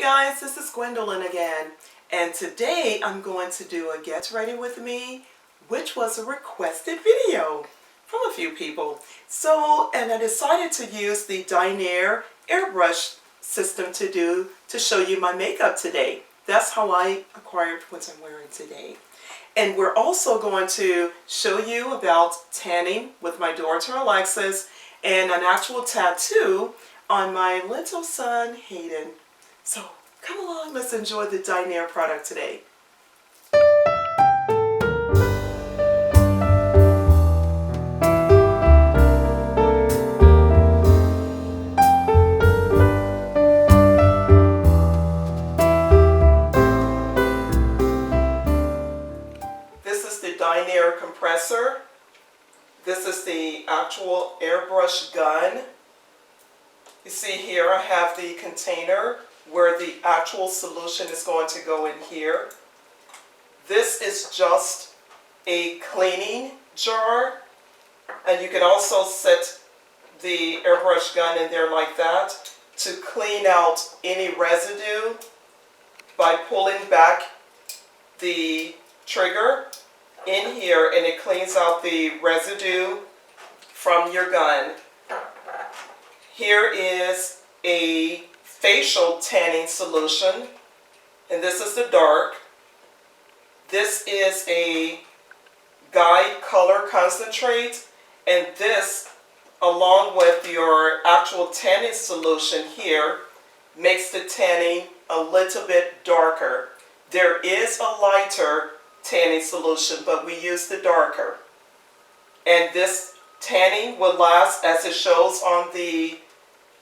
guys, this is Gwendolyn again, and today I'm going to do a Get Ready With Me, which was a requested video from a few people. And I decided to use the Dinair Airbrush System to show you my makeup today. That's how I acquired what I'm wearing today. And we're also going to show you about tanning with my daughter Alexis and an actual tattoo on my little son Hayden. So come along, let's enjoy the Dinair product today. This is the Dinair compressor. This is the actual airbrush gun. You see here I have the container where the actual solution is going to go in here. This is just a cleaning jar, and you can also set the airbrush gun in there like that to clean out any residue by pulling back the trigger in here, and it cleans out the residue from your gun. Here is a facial tanning solution, and this is the dark. This is a guide color concentrate, and this, along with your actual tanning solution here, makes the tanning a little bit darker. There is a lighter tanning solution, but we use the darker. And this tanning will last, as it shows on the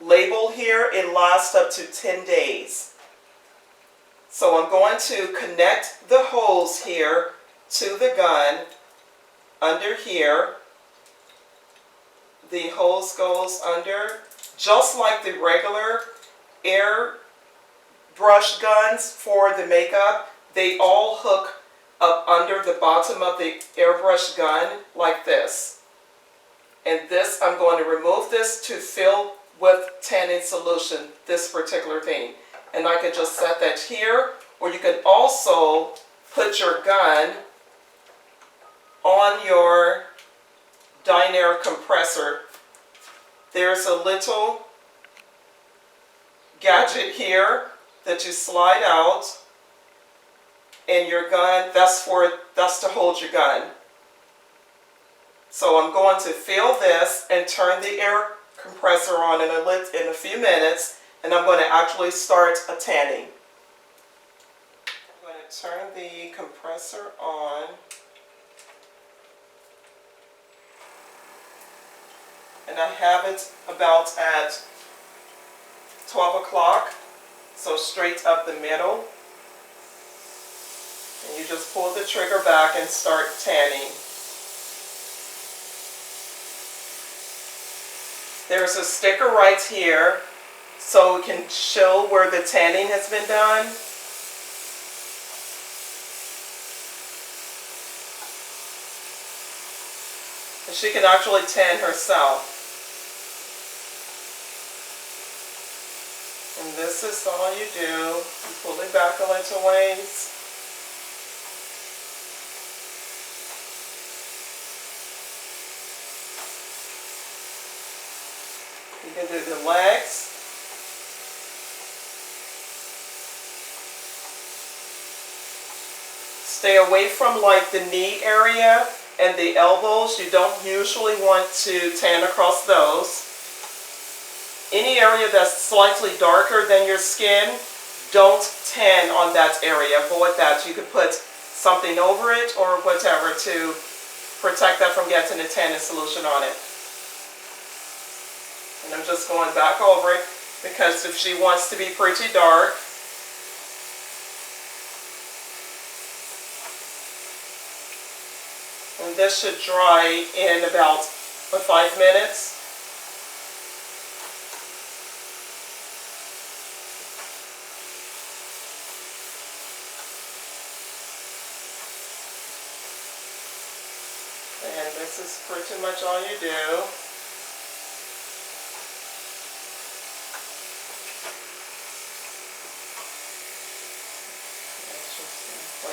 label here, it lasts up to 10 days. So I'm going to connect the hose here to the gun under here. The hose goes under, just like the regular airbrush guns for the makeup. They all hook up under the bottom of the airbrush gun like this. And this, I'm going to remove this to fill with tanning solution, this particular thing. And I could just set that here, or you could also put your gun on your Dinair compressor. There's a little gadget here that you slide out, and your gun, that's to hold your gun. So I'm going to fill this and turn the air compressor on in a few minutes, and I'm going to actually start a tanning. I'm going to turn the compressor on, and I have it about at 12 o'clock, so straight up the middle, and you just pull the trigger back and start tanning. There's a sticker right here so it can show where the tanning has been done. And she can actually tan herself. And this is all you do. You pull it back a little ways. You can do the legs. Stay away from like the knee area and the elbows. You don't usually want to tan across those. Any area that's slightly darker than your skin, don't tan on that area. Avoid that. You could put something over it or whatever to protect that from getting a tanning solution on it. And I'm just going back over it because if she wants to be pretty dark, and this should dry in about 5 minutes. And this is pretty much all you do.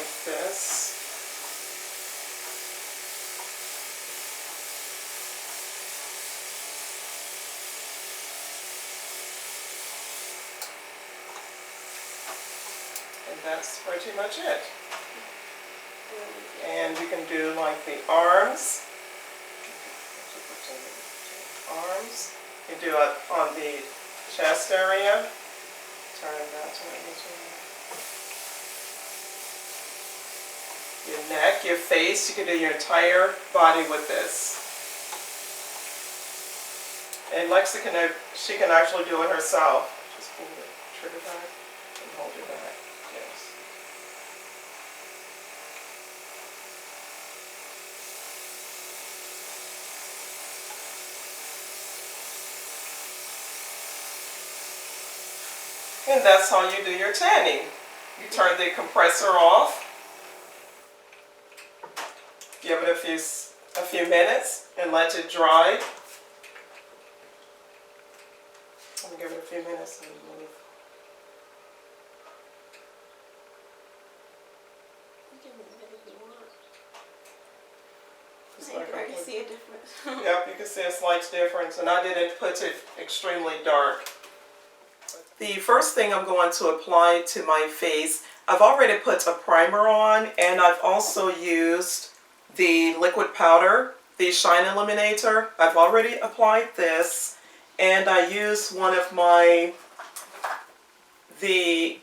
like this. And that's pretty much it. And you can do like the arms. Arms. You do it on the chest area. Turn that to your neck, your face. You can do your entire body with this. And Lexi she can actually do it herself. Just pull the trigger back and hold it back. Yes. And that's how you do your tanning. You turn the compressor off. Give it a few minutes and let it dry. Let me give it a few minutes and move. I can see a difference. Yep, you can see a slight difference, and I didn't put it extremely dark. The first thing I'm going to apply to my face, I've already put a primer on, and I've also used the liquid powder, the Shine Illuminator. I've already applied this, and I used one of the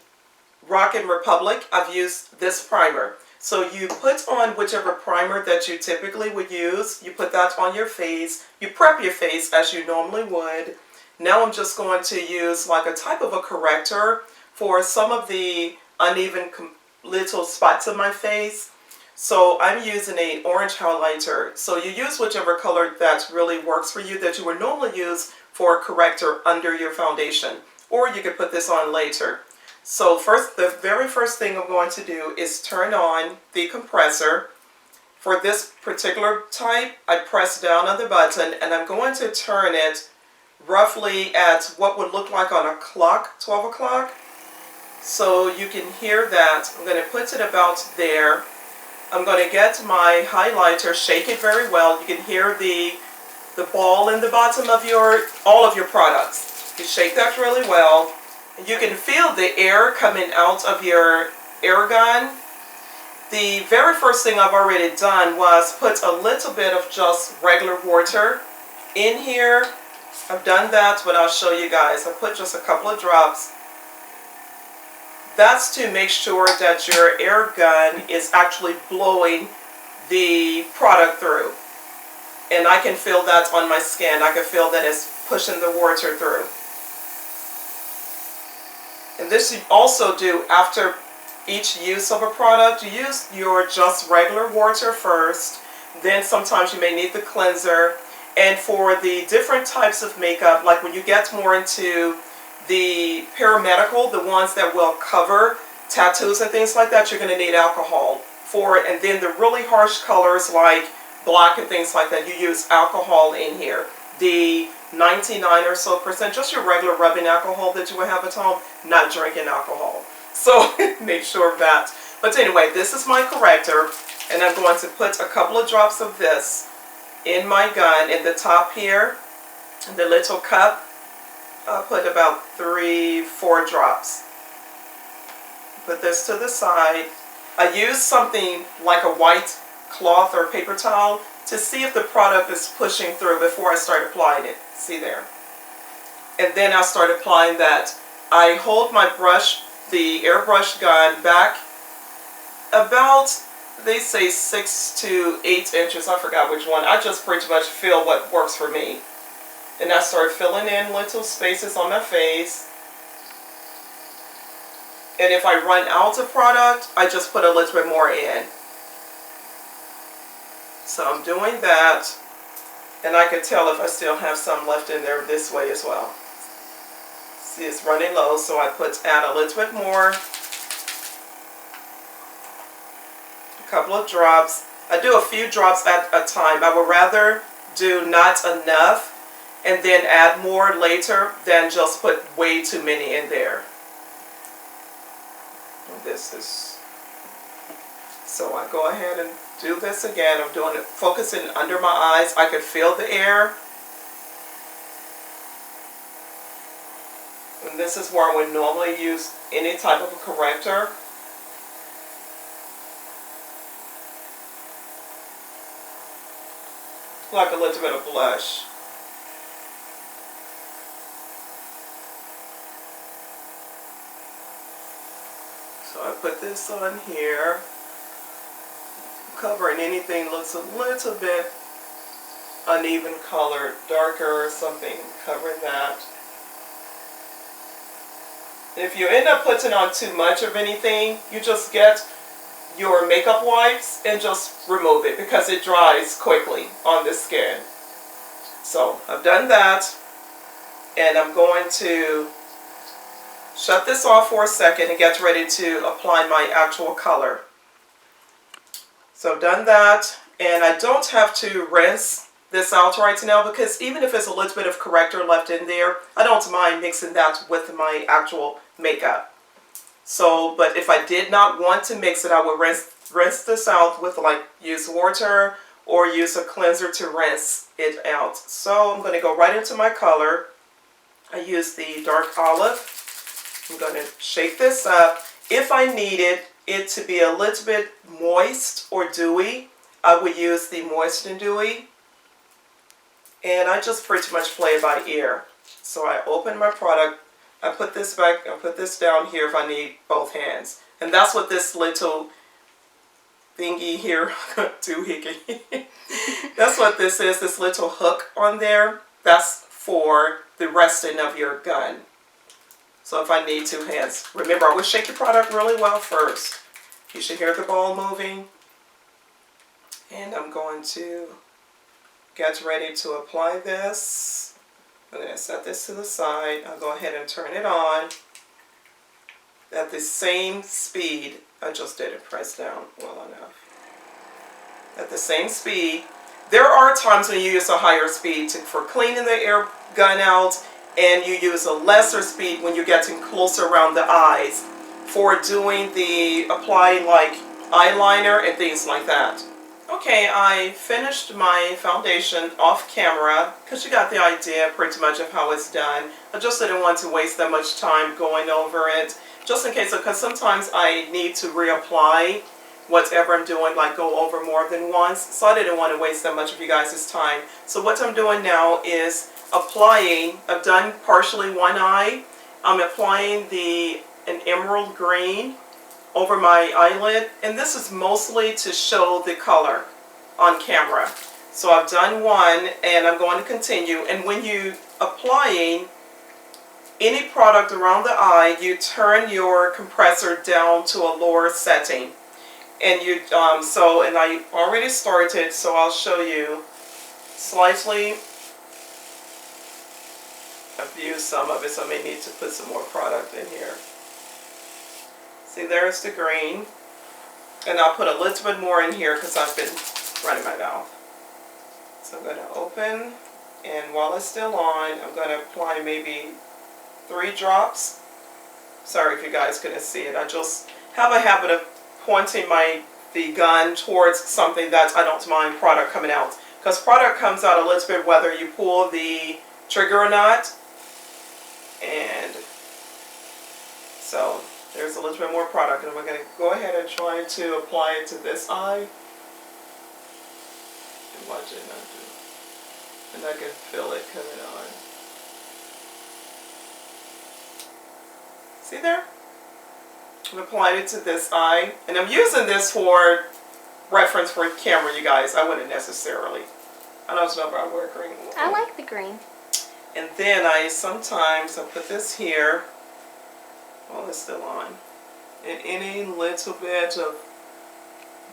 Rock & Republic. I've used this primer. So you put on whichever primer that you typically would use. You put that on your face. You prep your face as you normally would. Now I'm just going to use like a type of a corrector for some of the uneven little spots of my face. So I'm using an orange highlighter. So you use whichever color that really works for you, that you would normally use for a corrector under your foundation. Or you could put this on later. So the very first thing I'm going to do is turn on the compressor. For this particular type, I press down on the button and I'm going to turn it roughly at what would look like on a clock, 12 o'clock. So you can hear that. I'm going to put it about there. I'm going to get my highlighter, shake it very well. You can hear the ball in the bottom of all of your products. You shake that really well. You can feel the air coming out of your air gun. The very first thing I've already done was put a little bit of just regular water in here. I've done that, but I'll show you guys. I put just a couple of drops. That's to make sure that your air gun is actually blowing the product through. And I can feel that on my skin. I can feel that it's pushing the water through. And this you also do after each use of a product. You use your just regular water first. Then sometimes you may need the cleanser. And for the different types of makeup, like when you get more into the paramedical, the ones that will cover tattoos and things like that, you're going to need alcohol for it. And then the really harsh colors like black and things like that, you use alcohol in here. The 99% or so, just your regular rubbing alcohol that you would have at home, not drinking alcohol. So make sure of that. But anyway, this is my corrector, and I'm going to put a couple of drops of this in my gun in the top here, the little cup. I'll put about 3-4 drops. Put this to the side. I use something like a white cloth or paper towel to see if the product is pushing through before I start applying it. See there? And then I start applying that. I hold my brush, the airbrush gun, back about, they say 6 to 8 inches. I forgot which one. I just pretty much feel what works for me. And I start filling in little spaces on my face. And if I run out of product, I just put a little bit more in. So I'm doing that. And I can tell if I still have some left in there this way as well. See, it's running low, so I add a little bit more. A couple of drops. I do a few drops at a time. I would rather do not enough and then add more later than just put way too many in there. And this is So I go ahead and do this again. I'm doing it, focusing under my eyes. I could feel the air. And this is where I would normally use any type of a corrector. Like a little bit of blush. So I put this on here. Covering anything looks a little bit uneven colored, darker or something, covering that. If you end up putting on too much of anything, you just get your makeup wipes and just remove it because it dries quickly on the skin. So I've done that, and I'm going to shut this off for a second and get ready to apply my actual color. So I've done that, and I don't have to rinse this out right now because even if it's a little bit of corrector left in there, I don't mind mixing that with my actual makeup. So, but if I did not want to mix it, I would rinse this out with, like, use water or use a cleanser to rinse it out. So I'm going to go right into my color. I use the dark olive. I'm going to shake this up. If I needed it to be a little bit moist or dewy, I would use the Moist and Dewy. And I just pretty much play it by ear. So I open my product, I put this back, I put this down here if I need both hands. And that's what this little thingy here, doohickey. That's what this is, this little hook on there. That's for the resting of your gun. So if I need two hands. Remember, I would shake the product really well first. You should hear the ball moving. And I'm going to get ready to apply this. I'm going to set this to the side. I'll go ahead and turn it on at the same speed. I just didn't press down well enough. At the same speed. There are times when you use a higher speed for cleaning the air gun out, and you use a lesser speed when you're getting closer around the eyes for doing the applying like eyeliner and things like that. Okay, I finished my foundation off camera because you got the idea pretty much of how it's done. I just didn't want to waste that much time going over it, just in case, because sometimes I need to reapply whatever I'm doing, like go over more than once. So I didn't want to waste that much of you guys' time. So what I'm doing now is applying, I've done partially one eye. I'm applying an emerald green over my eyelid, and this is mostly to show the color on camera. So I've done one, and I'm going to continue. And when you applying any product around the eye, you turn your compressor down to a lower setting. And you and I already started, so I'll show you slightly. I've used some of it, so I may need to put some more product in here. See, there's the green. And I'll put a little bit more in here because I've been running my mouth. So I'm going to open, and while it's still on, I'm going to apply maybe 3 drops. Sorry if you guys couldn't see it. I just have a habit of pointing the gun towards something that I don't mind product coming out. Because product comes out a little bit whether you pull the trigger or not. And so there's a little bit more product, and we're going to go ahead and try to apply it to this eye. And watch it not do. And I can feel it coming on. See there? I'm applying it to this eye, and I'm using this for reference for camera, you guys. I wouldn't necessarily. I don't know if I wear green. I like the green. And then I put this here while it's still on. And any little bit of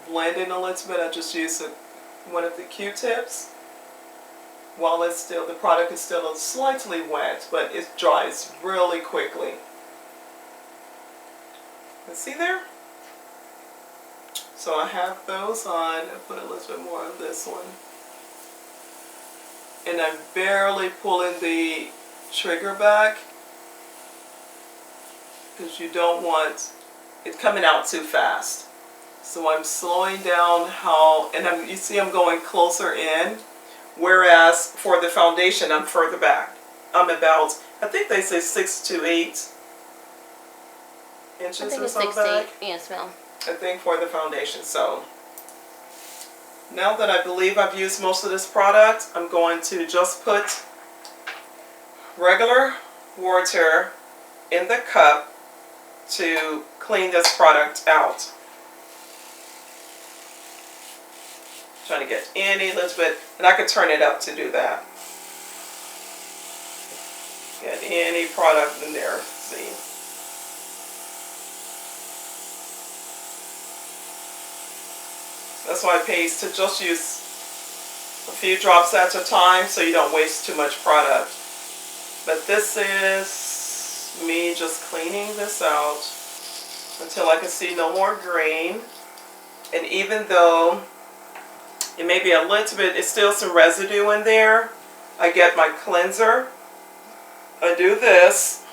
blending a little bit, I just use one of the Q-tips while it's still, the product is still slightly wet, but it dries really quickly. And see there? So I have those on. I put a little bit more of this one. And I'm barely pulling the trigger back because you don't want it coming out too fast. So I'm slowing down how, and you see I'm going closer in, whereas for the foundation I'm further back. I'm about, I think they say 6 to 8 inches I think or it's so 6 to 8. back. Yes, ma'am. I think for the foundation. So now that I believe I've used most of this product, I'm going to just put regular water in the cup to clean this product out. Trying to get any little bit, and I could turn it up to do that. Get any product in there, see. That's why it pays to just use a few drops at a time so you don't waste too much product. But this is me just cleaning this out until I can see no more green. And even though it may be a little bit, it's still some residue in there, I get my cleanser. I do this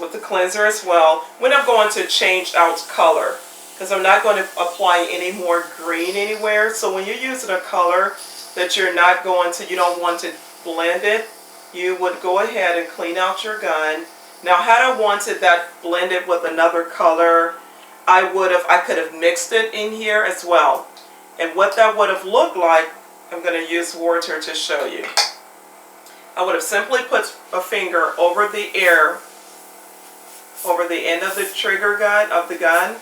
with the cleanser as well when I'm going to change out color, because I'm not going to apply any more green anywhere. So when you're using a color that you're not going to, you don't want to blend it, you would go ahead and clean out your gun. Now had I wanted that blended with another color, I could have mixed it in here as well. And what that would have looked like, I'm going to use water to show you. I would have simply put a finger over the air, over the end of the trigger gun, of the gun,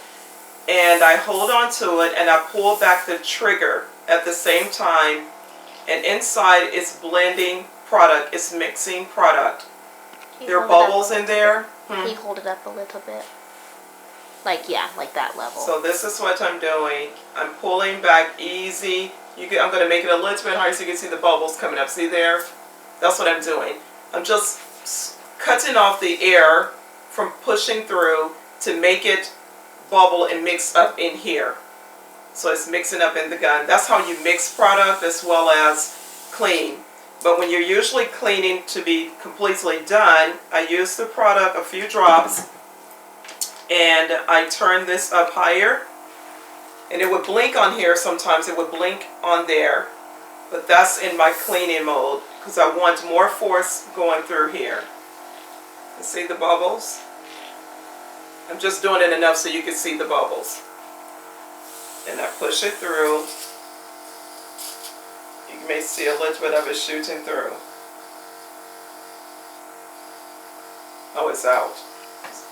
and I hold on to it and I pull back the trigger at the same time, and inside it's blending product, it's mixing product. There are bubbles in there. Can you hold it up a little bit? Like, yeah, like that level. So this is what I'm doing. I'm pulling back easy. I'm going to make it a little bit higher so you can see the bubbles coming up. See there? That's what I'm doing. I'm just cutting off the air from pushing through to make it bubble and mix up in here. So it's mixing up in the gun. That's how you mix product as well as clean. But when you're usually cleaning to be completely done, I use the product, a few drops, and I turn this up higher. And it would blink on here sometimes, it would blink on there. But that's in my cleaning mode, because I want more force going through here. You see the bubbles? I'm just doing it enough so you can see the bubbles. And I push it through. You may see a little bit of it shooting through. Oh, it's out.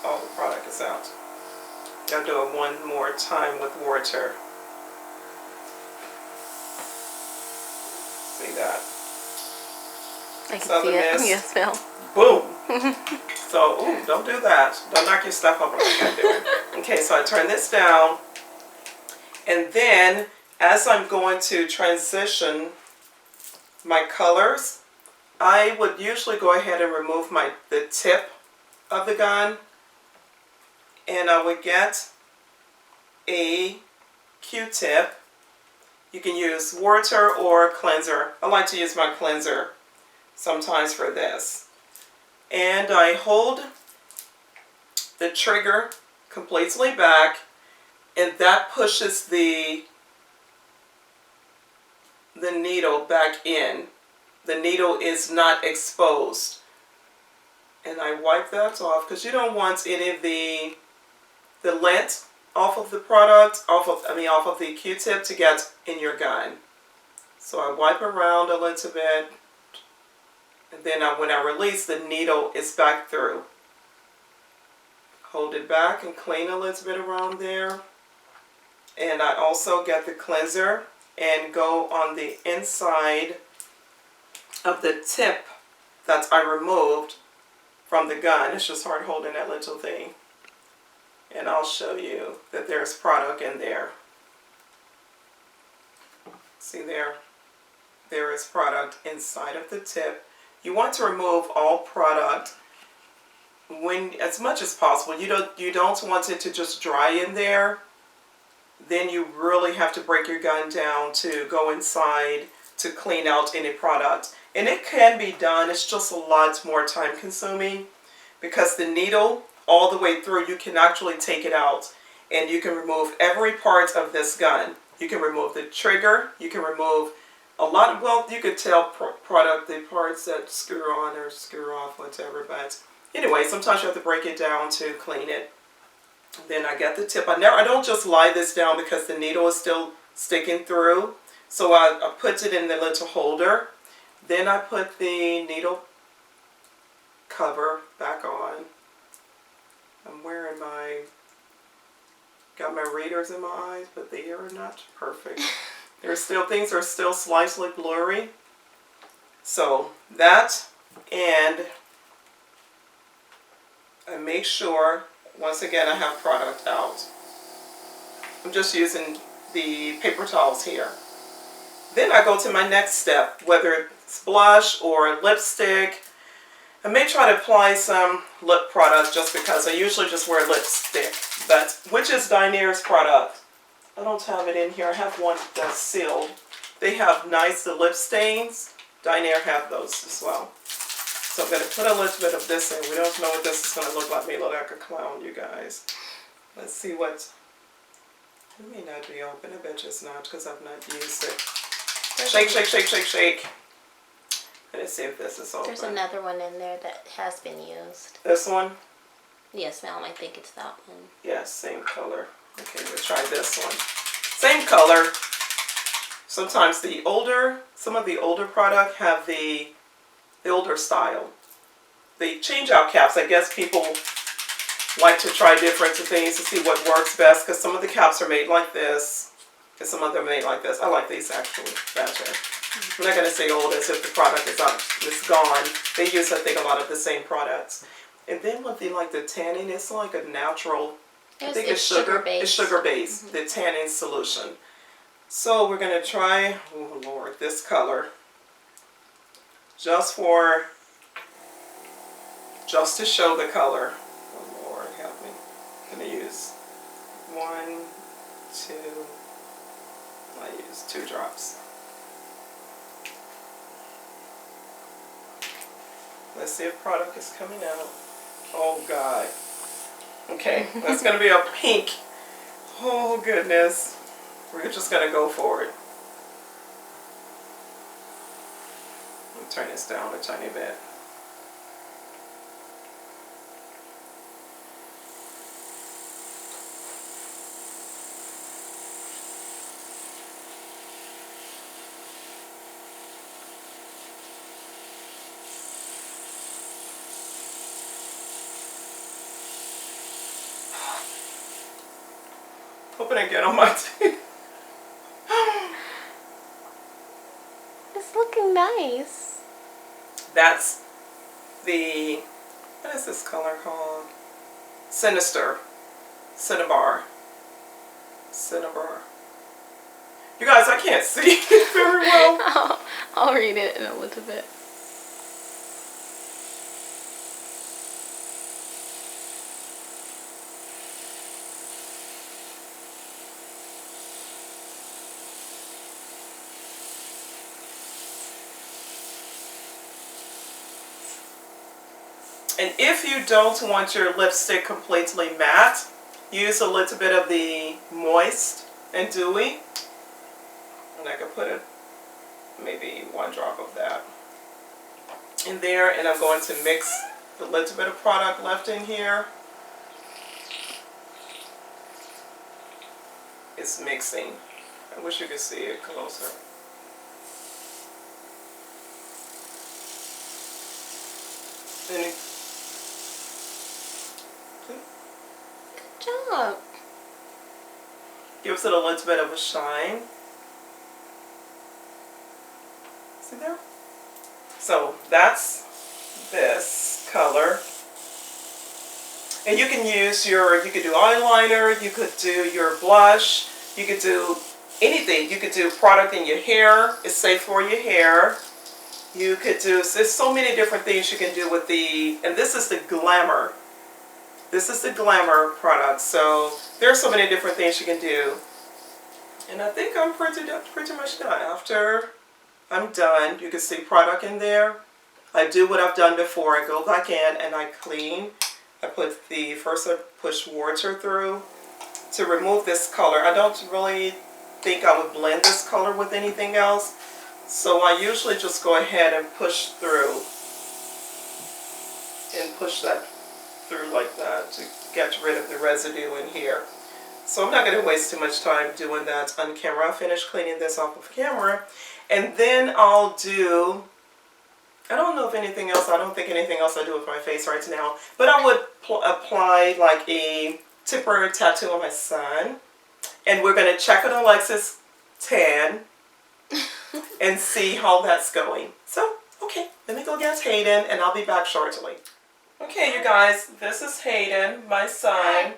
All the product is out. I'll do it one more time with water. See that? I can see it. Yes, Phil. Boom. So, ooh, don't do that. Don't knock your stuff over like I'm doing. Okay, so I turn this down. And then, as I'm going to transition my colors, I would usually go ahead and remove the tip of the gun. And I would get a Q-tip. You can use water or cleanser. I like to use my cleanser sometimes for this. And I hold the trigger completely back, and that pushes the needle back in. The needle is not exposed. And I wipe that off because you don't want any of the lint off of the product, off of the Q-tip to get in your gun. So I wipe around a little bit, and then when I release, the needle is back through. Hold it back and clean a little bit around there. And I also get the cleanser and go on the inside of the tip that I removed from the gun. It's just hard holding that little thing. And I'll show you that there's product in there. See there? There is product inside of the tip. You want to remove all product as much as possible. You don't want it to just dry in there. Then you really have to break your gun down to go inside to clean out any product. And it can be done, it's just a lot more time consuming because the needle all the way through, you can actually take it out and you can remove every part of this gun. You can remove the trigger, you can remove a lot of, well, you could tell product the parts that screw on or screw off, whatever, but anyway, sometimes you have to break it down to clean it. Then I got the tip. I don't just lie this down because the needle is still sticking through, so I put it in the little holder. Then I put the needle cover back on. I'm wearing got my readers in my eyes, but they are not perfect. Things are still slightly blurry. So that, and I make sure, once again, I have product out. I'm just using the paper towels here. Then I go to my next step, whether it's blush or lipstick. I may try to apply some lip product just because I usually just wear lipstick, but which is Dinair's product. I don't have it in here. I have one that's sealed. They have nice lip stains. Dinair have those as well. So I'm going to put a little bit of this in. We don't know what this is going to look like. Me look like a clown, you guys. Let's see what. It may not be open. I bet you it's not because I've not used it. Shake, shake, shake, shake, shake. Let's see if this is open. There's another one in there that has been used. This one? Yes, ma'am. I think it's that one. Yes, same color. Okay, we'll try this one. Same color. Sometimes some of the older product have the older style. They change out caps. I guess people like to try different things to see what works best because some of the caps are made like this and some of them are made like this. I like these actually better. I'm not going to say old as if the product is gone. They use, I think, a lot of the same products. And then with the tanning, it's like a natural, I think it's sugar based. It's sugar based, the tanning solution. So we're going to try, oh Lord, this color. Just to show the color. Oh Lord, help me. I'm going to use 1, 2, I use 2 drops. Let's see if product is coming out. Oh God. Okay, that's going to be a pink. Oh goodness. We're just going to go for it. Let me turn this down a tiny bit. Hoping to get on my teeth. It's looking nice. That's the, what is this color called? Cinnabar. You guys, I can't see very well. I'll read it in a little bit. And if you don't want your lipstick completely matte, use a little bit of the moist and dewy. And I can put maybe 1 drop of that in there. And I'm going to mix the little bit of product left in here. It's mixing. I wish you could see it closer. And Good job. Gives it a little bit of a shine. See there? So that's this color. And you can use you could do eyeliner, you could do your blush, you could do anything. You could do product in your hair. It's safe for your hair. You could do, there's so many different things you can do with and this is the Glamour. This is the Glamour product. So there's so many different things you can do. And I think I'm pretty much done. After I'm done, you can see product in there. I do what I've done before. I go back in and I clean. I put first I push water through to remove this color. I don't really think I would blend this color with anything else. So I usually just go ahead and push through. And push that through like that to get rid of the residue in here. So I'm not going to waste too much time doing that on camera. I'll finish cleaning this off of camera. And then I'll do, I don't know if anything else, I don't think anything else I do with my face right now. But I would apply like a temporary tattoo on my son. And we're going to check on Alexis' tan and see how that's going. So, okay, let me go get Hayden and I'll be back shortly. Okay, you guys, this is Hayden, my son.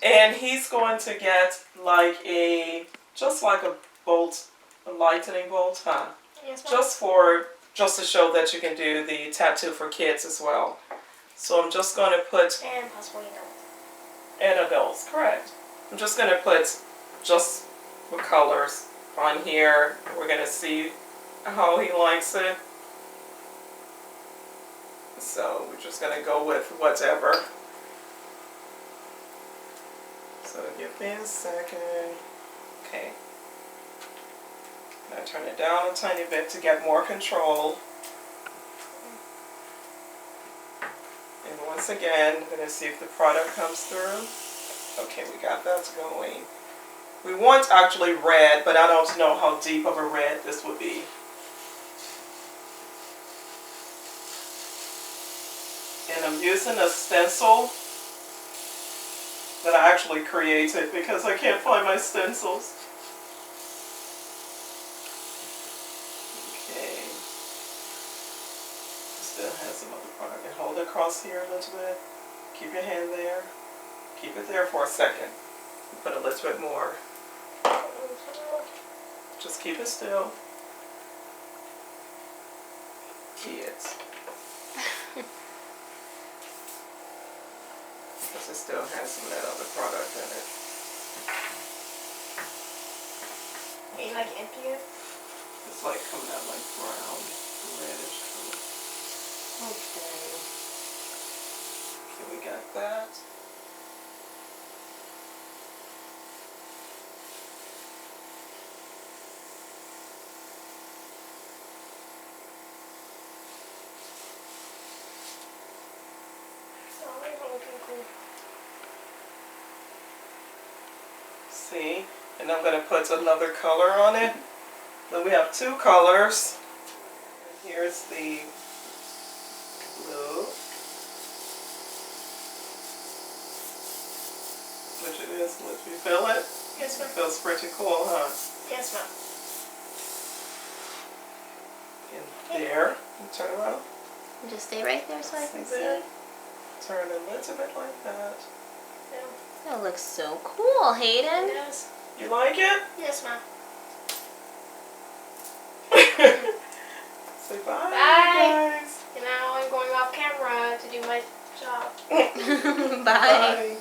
And he's going to get like just like a bolt, a lightning bolt, huh? Yes, Just to show that you can do the tattoo for kids as well. So I'm just going to put... And possibly adults. And adults, correct. I'm just going to put just the colors on here. We're going to see how he likes it. So we're just going to go with whatever. So give me a second. Okay. I'm going to turn it down a tiny bit to get more control. And once again, I'm going to see if the product comes through. Okay, we got that going. We want actually red, but I don't know how deep of a red this would be. And I'm using a stencil that I actually created because I can't find my stencils. Okay. Still has some other product. And hold it across here a little bit. Keep your hand there. Keep it there for a second. Put a little bit more. Just keep it still. Yes. Because it still has some of that other product in it. You like empty it? It's like coming out like brown, reddish color. Okay. Okay, we got that. See, and I'm going to put another color on it. Then we have two colors. And here's the blue, which it is. Let me feel it. Yes, ma'am. It feels pretty cool, huh? Yes, ma'am. And there, you turn around. Just stay right there so I can see. There. Turn a little bit like that. That looks so cool, Hayden. Yes. You like it? Yes, ma'am. Say bye, Bye. guys. And now I'm going off camera to do my job. Bye.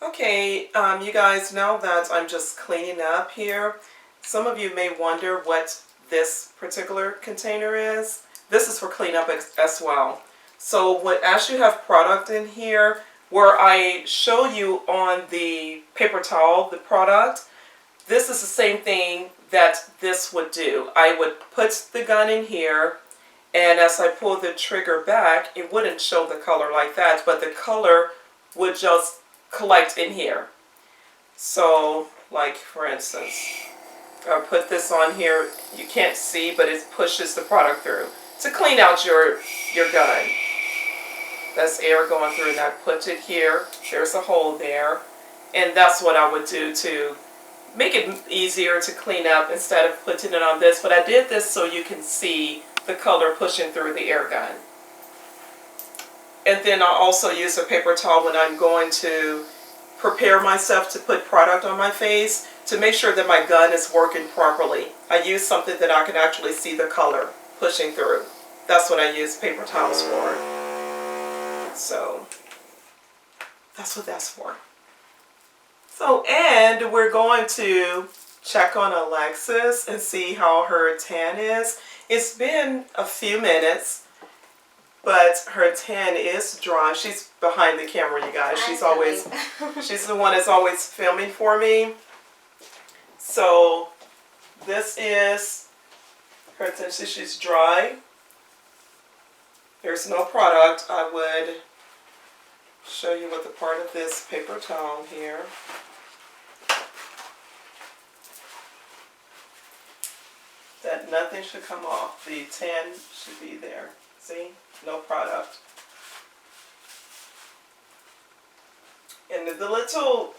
Okay, you guys, now that I'm just cleaning up here, some of you may wonder what this particular container is. This is for cleanup as well. So as you have product in here, where I show you on the paper towel, the product, this is the same thing that this would do. I would put the gun in here, and as I pull the trigger back, it wouldn't show the color like that, but the color would just collect in here. So, like for instance, I'll put this on here. You can't see, but it pushes the product through to clean out your gun. That's air going through, and I put it here. There's a hole there. And that's what I would do to make it easier to clean up instead of putting it on this. But I did this so you can see the color pushing through the air gun. And then I also use a paper towel when I'm going to prepare myself to put product on my face to make sure that my gun is working properly. I use something that I can actually see the color pushing through. That's what I use paper towels for. So that's what that's for. So, and we're going to check on Alexis and see how her tan is. It's been a few minutes, but her tan is dry. She's behind the camera, you guys. She's always, she's the one that's always filming for me. So this is her tan. She's dry. There's no product. I would show you with the part of this paper towel here. That nothing should come off. The tan should be there. See? No product. And the little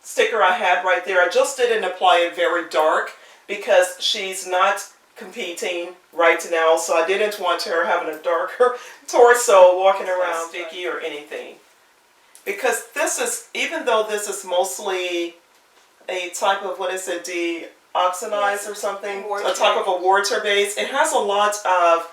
sticker I had right there, I just didn't apply it very dark because she's not competing right now, so I didn't want her having a darker torso walking around sticky or anything. Because this is, even though this is mostly a type of, what is it, deoxynized or something, a type of a water base, it has a lot of,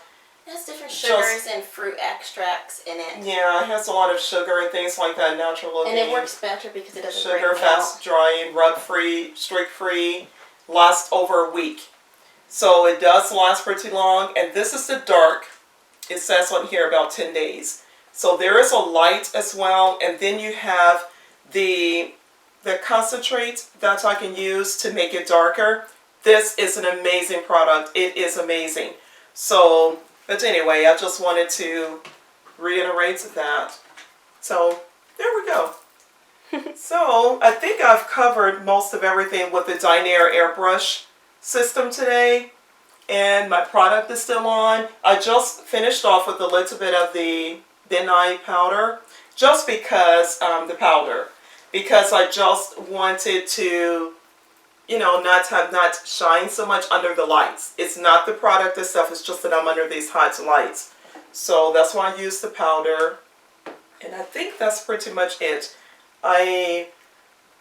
it has different sugars and fruit extracts in it. Yeah, it has a lot of sugar and things like that, natural looking. And it works better because it doesn't sugar, fast drying, rub free, streak free, lasts over a week. So it does last pretty long, and this is the dark. It says on here about 10 days. So there is a light as well, and then you have the concentrate that I can use to make it darker. This is an amazing product. It is amazing. So, but anyway, I just wanted to reiterate that. So there we go. So I think I've covered most of everything with the Dinair Airbrush System today, and my product is still on. I just finished off with a little bit of the Dinair powder, just because the powder, because I just wanted to, you know, not shine so much under the lights. It's not the product itself, it's just that I'm under these hot lights. So that's why I used the powder, and I think that's pretty much it. I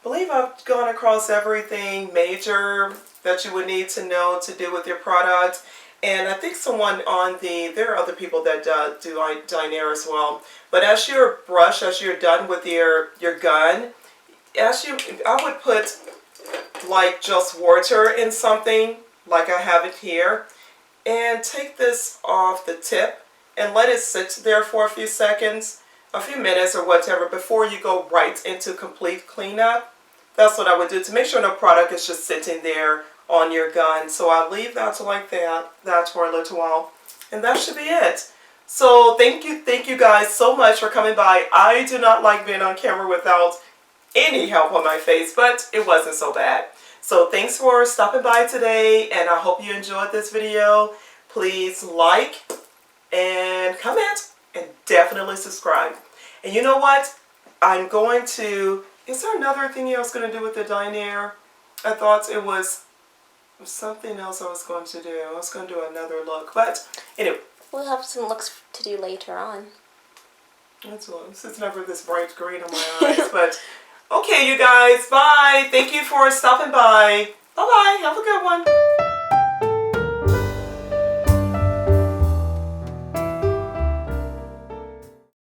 believe I've gone across everything major that you would need to know to do with your product. And I think someone on there are other people that do Dinair as well. But as your brush, as you're done with your gun, I would put like just water in something, like I have it here, and take this off the tip and let it sit there for a few seconds, a few minutes or whatever, before you go right into complete cleanup. That's what I would do to make sure no product is just sitting there on your gun. So I'll leave that like that for a little while, and that should be it. So thank you guys so much for coming by. I do not like being on camera without any help on my face, but it wasn't so bad. So thanks for stopping by today, and I hope you enjoyed this video. Please like and comment and definitely subscribe. And you know what? I'm going to, is there another thing I was going to do with the Dinair? I thought it was something else I was going to do. I was going to do another look, but anyway. We'll have some looks to do later on. That's all. It's never this bright green on my eyes, but okay, you guys, bye. Thank you for stopping by. Bye-bye. Have a good one.